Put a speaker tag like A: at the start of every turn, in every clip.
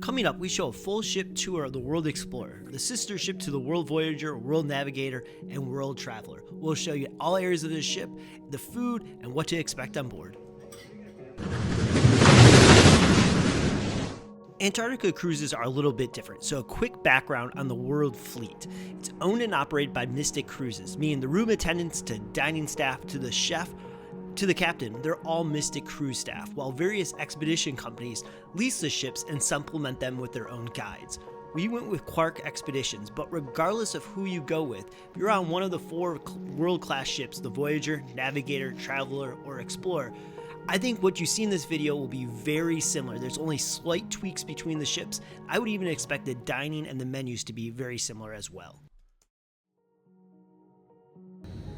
A: Coming up, we show a full ship tour of the World Explorer, the sister ship to the World Voyager, World Navigator, and World Traveler. We'll show you all areas of this ship, the food, and what to expect on board. Antarctica cruises are a little bit different, so a quick background on the World Fleet. It's owned and operated by Mystic Cruises, meaning the room attendants to dining staff to the chef to the captain, they're all Mystic Cruise staff, while various expedition companies lease the ships and supplement them with their own guides. We went with Quark Expeditions, but regardless of who you go with, if you're on one of the 4 world-class ships, the Voyager, Navigator, Traveler, or Explorer, I think what you see in this video will be very similar. There's only slight tweaks between the ships. I would even expect the dining and the menus to be very similar as well.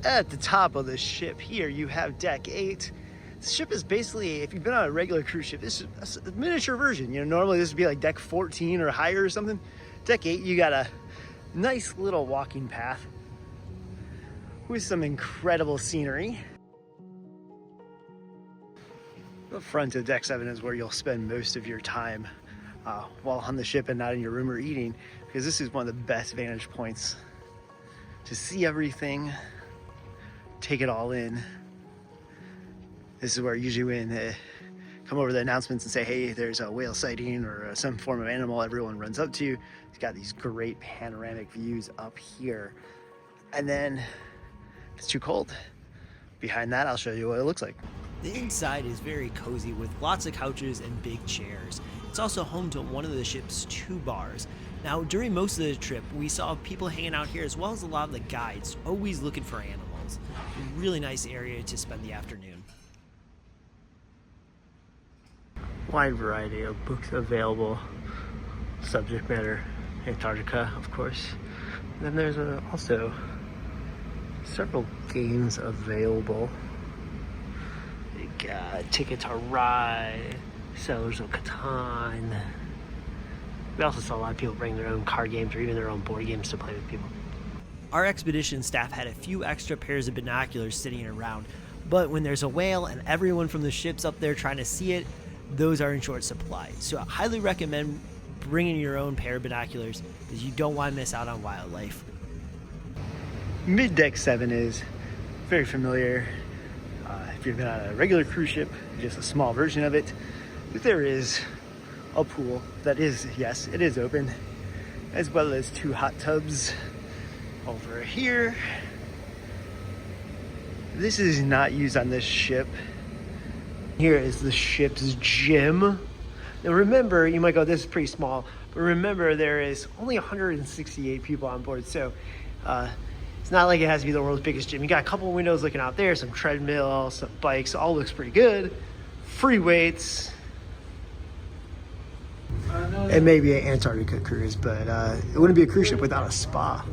A: At the top of the ship here, you have Deck 8. This ship is basically, if you've been on a regular cruise ship, this is a miniature version. You know, normally this would be like Deck 14 or higher or something. Deck 8, you got a nice little walking path with some incredible scenery. The front of Deck 7 is where you'll spend most of your time while on the ship and not in your room or eating, because this is one of the best vantage points to see everything, take it all in. This is where usually when they come over the announcements and say, hey, there's a whale sighting or some form of animal, everyone runs up to. It's got these great panoramic views up here. And then if it's too cold, behind that, I'll show you what it looks like. The inside is very cozy with lots of couches and big chairs. It's also home to one of the ship's 2 bars. Now, during most of the trip, we saw people hanging out here as well as a lot of the guides, always looking for animals. A really nice area to spend the afternoon. Wide variety of books available. Subject matter, Antarctica, of course. And then there's also several games available. You got Ticket to Ride, Settlers of Catan. We also saw a lot of people bring their own card games or even their own board games to play with people. Our expedition staff had a few extra pairs of binoculars sitting around, but when there's a whale and everyone from the ship's up there trying to see it, those are in short supply. So I highly recommend bringing your own pair of binoculars because you don't want to miss out on wildlife. Mid-Deck 7 is very familiar. If you've been on a regular cruise ship, just a small version of it, but there is a pool that is, yes, it is open, as well as 2 hot tubs over here. This is not used on this ship. Here is the ship's gym. Now remember, you might go, this is pretty small, but remember there is only 168 people on board, so it's not like it has to be the world's biggest gym. You got a couple of windows looking out there, some treadmill, some bikes, all looks pretty good. Free weights. It may be an Antarctica cruise, but it wouldn't be a cruise ship without a spa.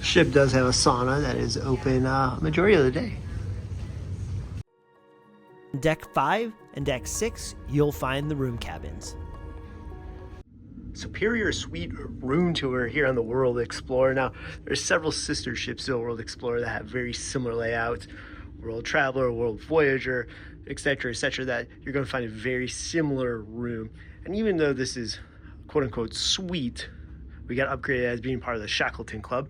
A: Ship does have a sauna that is open majority of the day. Deck 5 and Deck 6, you'll find the room cabins. Superior Suite room tour here on the World Explorer. Now, there's several sister ships to the World Explorer that have very similar layouts. World Traveler, World Voyager, etc., that you're going to find a very similar room. And even though this is quote-unquote suite, we got upgraded as being part of the Shackleton Club,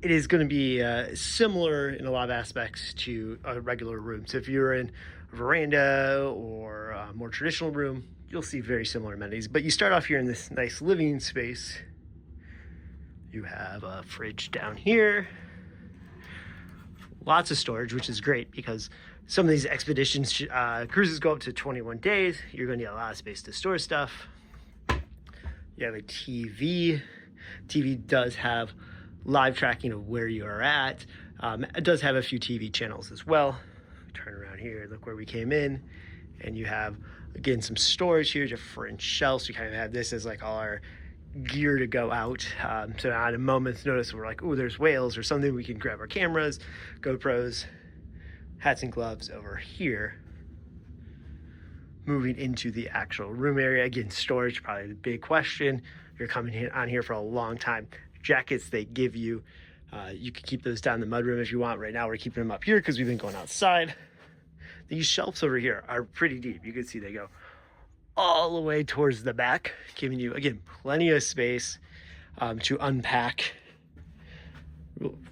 A: it is going to be similar in a lot of aspects to a regular room. So if you're in a veranda or a more traditional room, you'll see very similar amenities. But you start off here in this nice living space. You have a fridge down here. Lots of storage, which is great because some of these expeditions, cruises go up to 21 days. You're going to need a lot of space to store stuff. You have a TV. TV does have live tracking of where you are at. It does have a few TV channels as well. Turn around here, look where we came in, and you have, again, some storage here, different shelves. We kind of have this as like all our gear to go out. So at a moment's notice, we're like, oh, there's whales or something, we can grab our cameras, GoPros, hats and gloves over here. Moving into the actual room area, again, storage, probably the big question. You're coming on here for a long time. Jackets they give you, you can keep those down in the mudroom if you want. Right now we're keeping them up here because we've been going outside. These shelves over here are pretty deep. You can see they go all the way towards the back, giving you, again, plenty of space to unpack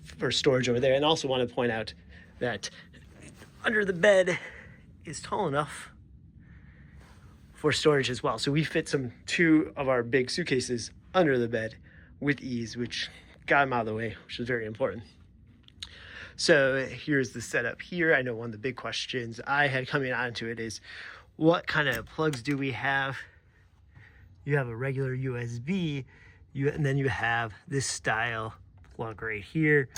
A: for storage over there. And also want to point out that under the bed is tall enough for storage as well. So we fit two of our big suitcases under the bed with ease, which got them out of the way, which is very important. So here's the setup here. I know one of the big questions I had coming onto it is, what kind of plugs do we have? You have a regular USB, and then you have this style plug right here.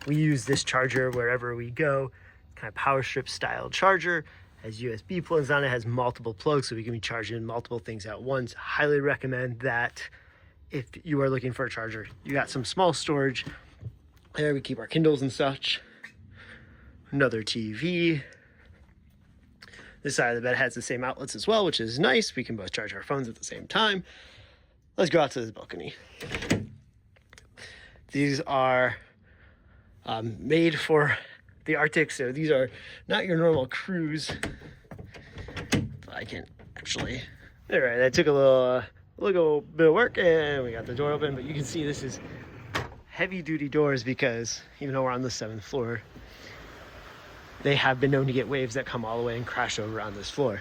A: We use this charger wherever we go, kind of power strip style charger. Has USB plugs on it, has multiple plugs, so we can be charging multiple things at once. Highly recommend that if you are looking for a charger. You got some small storage. There we keep our Kindles and such. Another TV. This side of the bed has the same outlets as well, which is nice. We can both charge our phones at the same time. Let's go out to this balcony. These are made for the Arctic, so these are not your normal cruise. I can actually, all right, that took a little bit of work, and we got the door open, but you can see this is heavy duty doors because even though we're on the 7th floor, they have been known to get waves that come all the way and crash over on this floor.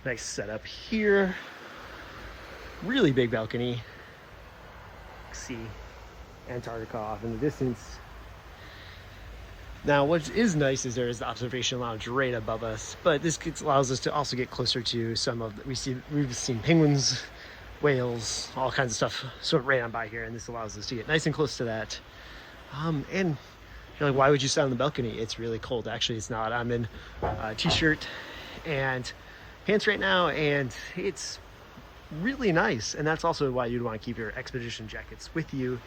A: Nice setup here. Really big balcony. See Antarctica off in the distance. Now, what is nice is there is the observation lounge right above us, but this allows us to also get closer to some of we've seen penguins, whales, all kinds of stuff sort of right on by here, and this allows us to get nice and close to that. And you're like, why would you sit on the balcony? It's really cold. Actually, it's not. I'm in a t-shirt and pants right now, and it's really nice. And that's also why you'd want to keep your expedition jackets with you,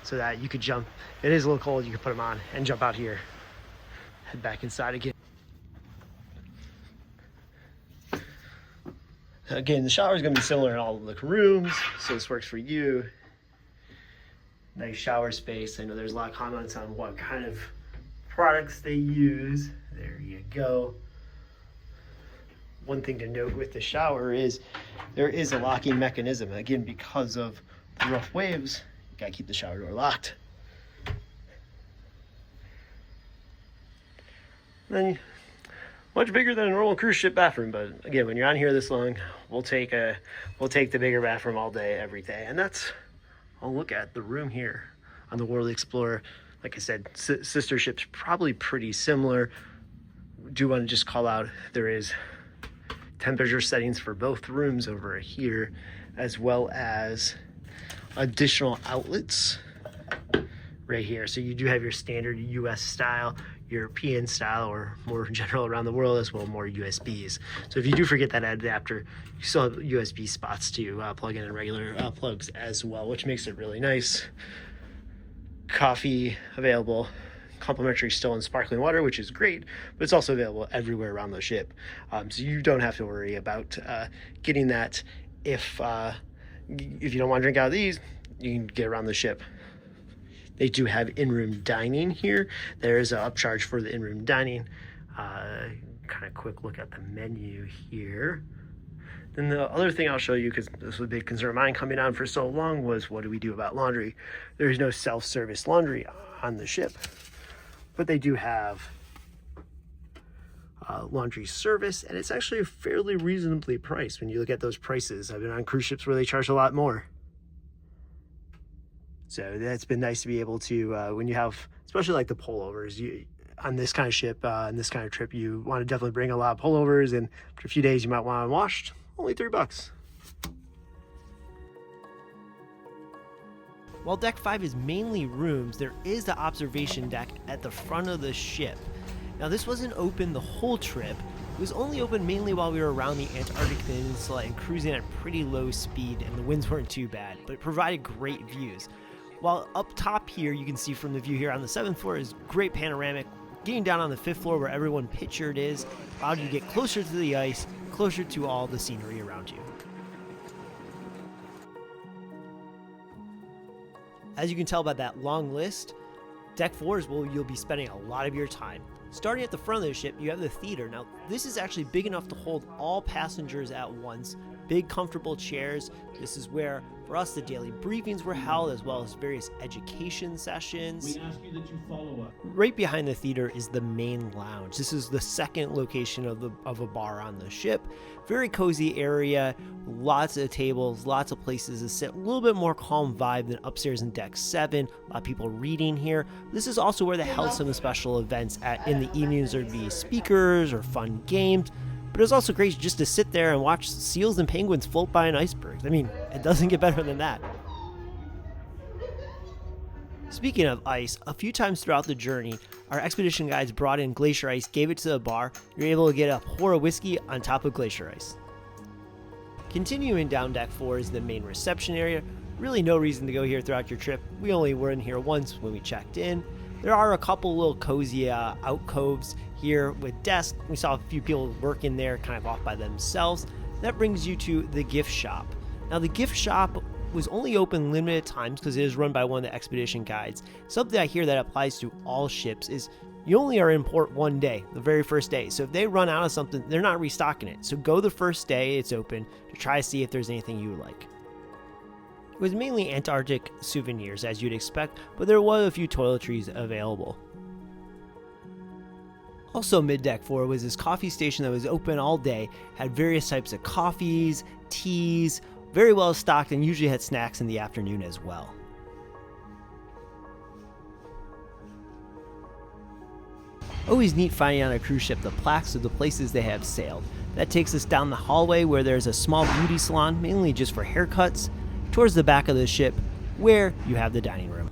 A: so that you could jump. It is a little cold. You can put them on and jump out here. Head back inside again. Again, the shower is going to be similar in all of the rooms, so this works for you. Nice shower space. I know there's a lot of comments on what kind of products they use. There you go. One thing to note with the shower is there is a locking mechanism. Again, because of the rough waves, you gotta keep the shower door locked. Then much bigger than a normal cruise ship bathroom, but again, when you're on here this long, we'll take the bigger bathroom all day, every day. And that's, I'll look at the room here on the World Explorer. Like I said, sister ships probably pretty similar. Do want to just call out, there is temperature settings for both rooms over here, as well as additional outlets right here. So you do have your standard US style, European style, or more general around the world, as well more USBs. So if you do forget that adapter, you still have USB spots to plug in regular plugs as well, which makes it really nice. Coffee available, complimentary still in sparkling water, which is great, but it's also available everywhere around the ship. So you don't have to worry about getting that. If you don't want to drink out of these, you can get around the ship. They do have in-room dining here. There is an upcharge for the in-room dining. Kind of quick look at the menu here. Then the other thing I'll show you, because this was a big concern of mine coming on for so long, was what do we do about laundry? There is no self-service laundry on the ship, but they do have laundry service, and it's actually fairly reasonably priced when you look at those prices. I've been on cruise ships where they charge a lot more. So that's been nice to be able to, when you have, especially like the pullovers, on this kind of ship, on this kind of trip, you want to definitely bring a lot of pullovers, and after a few days you might want them washed. Only $3. While Deck 5 is mainly rooms, there is the observation deck at the front of the ship. Now this wasn't open the whole trip. It was only open mainly while we were around the Antarctic Peninsula and cruising at pretty low speed, and the winds weren't too bad, but it provided great views. While up top here, you can see from the view here on the 7th floor is great panoramic. Getting down on the 5th floor where everyone pictured is allowed you to get closer to the ice, closer to all the scenery around you. As you can tell by that long list, Deck 4 is where you'll be spending a lot of your time.
B: Starting at the front of the ship, you have the theater. Now, this is actually big enough to hold all passengers at once. Big, comfortable chairs. This is where, for us, the daily briefings were held, as well as various education sessions.
C: We ask you that you follow up.
B: Right behind the theater is the main lounge. This is the second location of a bar on the ship. Very cozy area, lots of tables, lots of places to sit. A little bit more calm vibe than upstairs in Deck 7. A lot of people reading here. This is also where they held some special events in the evenings. There'd be speakers or fun games. But it was also great just to sit there and watch seals and penguins float by an iceberg. I mean, it doesn't get better than that. Speaking of ice, a few times throughout the journey, our expedition guides brought in glacier ice, gave it to the bar. You're able to get a pour of whiskey on top of glacier ice. Continuing down Deck 4 is the main reception area. Really no reason to go here throughout your trip. We only were in here once when we checked in. There are a couple little cozy alcoves here with desks. We saw a few people working there kind of off by themselves. That brings you to the gift shop. Now the gift shop was only open limited times because it is run by one of the expedition guides. Something I hear that applies to all ships is you only are in port one day, the very first day. So if they run out of something, they're not restocking it. So go the first day it's open to try to see if there's anything you like. It was mainly Antarctic souvenirs, as you'd expect, but there were a few toiletries available. Also mid-Deck 4 was this coffee station that was open all day, had various types of coffees, teas, very well stocked, and usually had snacks in the afternoon as well. Always neat finding on a cruise ship the plaques of the places they have sailed. That takes us down the hallway where there's a small beauty salon, mainly just for haircuts, towards the back of the ship where you have the dining room.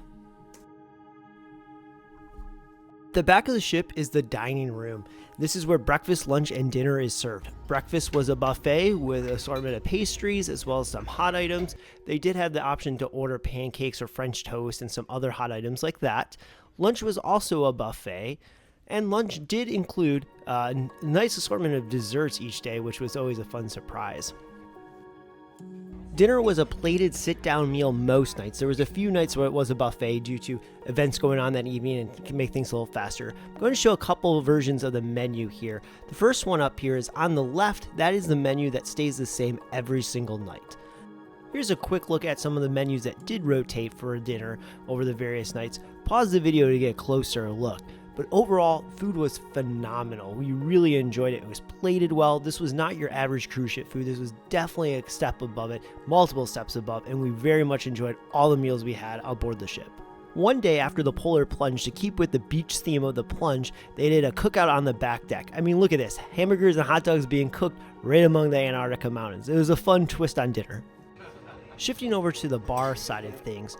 B: The back of the ship is the dining room. This is where breakfast, lunch, and dinner is served. Breakfast was a buffet with an assortment of pastries as well as some hot items. They did have the option to order pancakes or French toast and some other hot items like that. Lunch was also a buffet, and lunch did include a nice assortment of desserts each day, which was always a fun surprise. Dinner was a plated sit-down meal most nights. There was a few nights where it was a buffet due to events going on that evening and can make things a little faster. I'm going to show a couple of versions of the menu here. The first one up here is on the left. That is the menu that stays the same every single night. Here's a quick look at some of the menus that did rotate for a dinner over the various nights. Pause the video to get a closer look. But overall, food was phenomenal. We really enjoyed it. It was plated well. This was not your average cruise ship food. This was definitely a step above it, multiple steps above, and we very much enjoyed all the meals we had aboard the ship. One day after the polar plunge, to keep with the beach theme of the plunge, they did a cookout on the back deck. I mean, look at this. Hamburgers and hot dogs being cooked right among the Antarctica mountains. It was a fun twist on dinner. Shifting over to the bar side of things,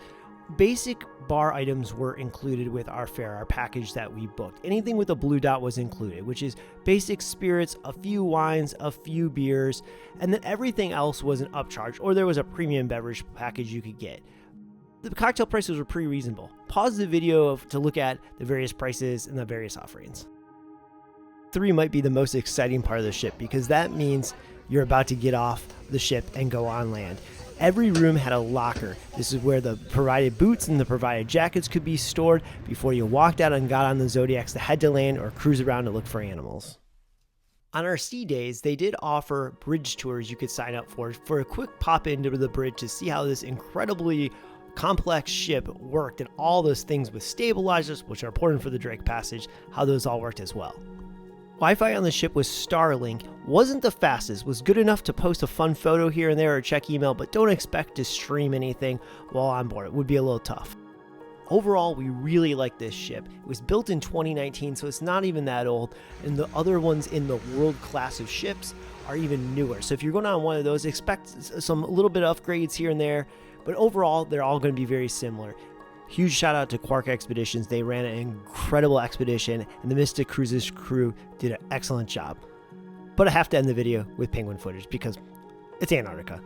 B: basic bar items were included with our fare, our package that we booked. Anything with a blue dot was included, which is basic spirits, a few wines, a few beers, and then everything else was an upcharge, or there was a premium beverage package you could get. The cocktail prices were pretty reasonable. Pause the video to look at the various prices and the various offerings. 3 might be the most exciting part of the ship because that means you're about to get off the ship and go on land. Every room had a locker. This is where the provided boots and the provided jackets could be stored before you walked out and got on the Zodiacs to head to land or cruise around to look for animals. On our sea days, they did offer bridge tours you could sign up for a quick pop into the bridge to see how this incredibly complex ship worked and all those things with stabilizers, which are important for the Drake Passage, how those all worked as well. Wi-Fi on the ship was Starlink, wasn't the fastest, was good enough to post a fun photo here and there or check email, but don't expect to stream anything while on board. It would be a little tough. Overall, we really like this ship. It was built in 2019, so it's not even that old, and the other ones in the world class of ships are even newer. So if you're going on one of those, expect some little bit of upgrades here and there, but overall, they're all going to be very similar. Huge shout out to Quark Expeditions. They ran an incredible expedition, and the Mystic Cruises crew did an excellent job. But I have to end the video with penguin footage because it's Antarctica.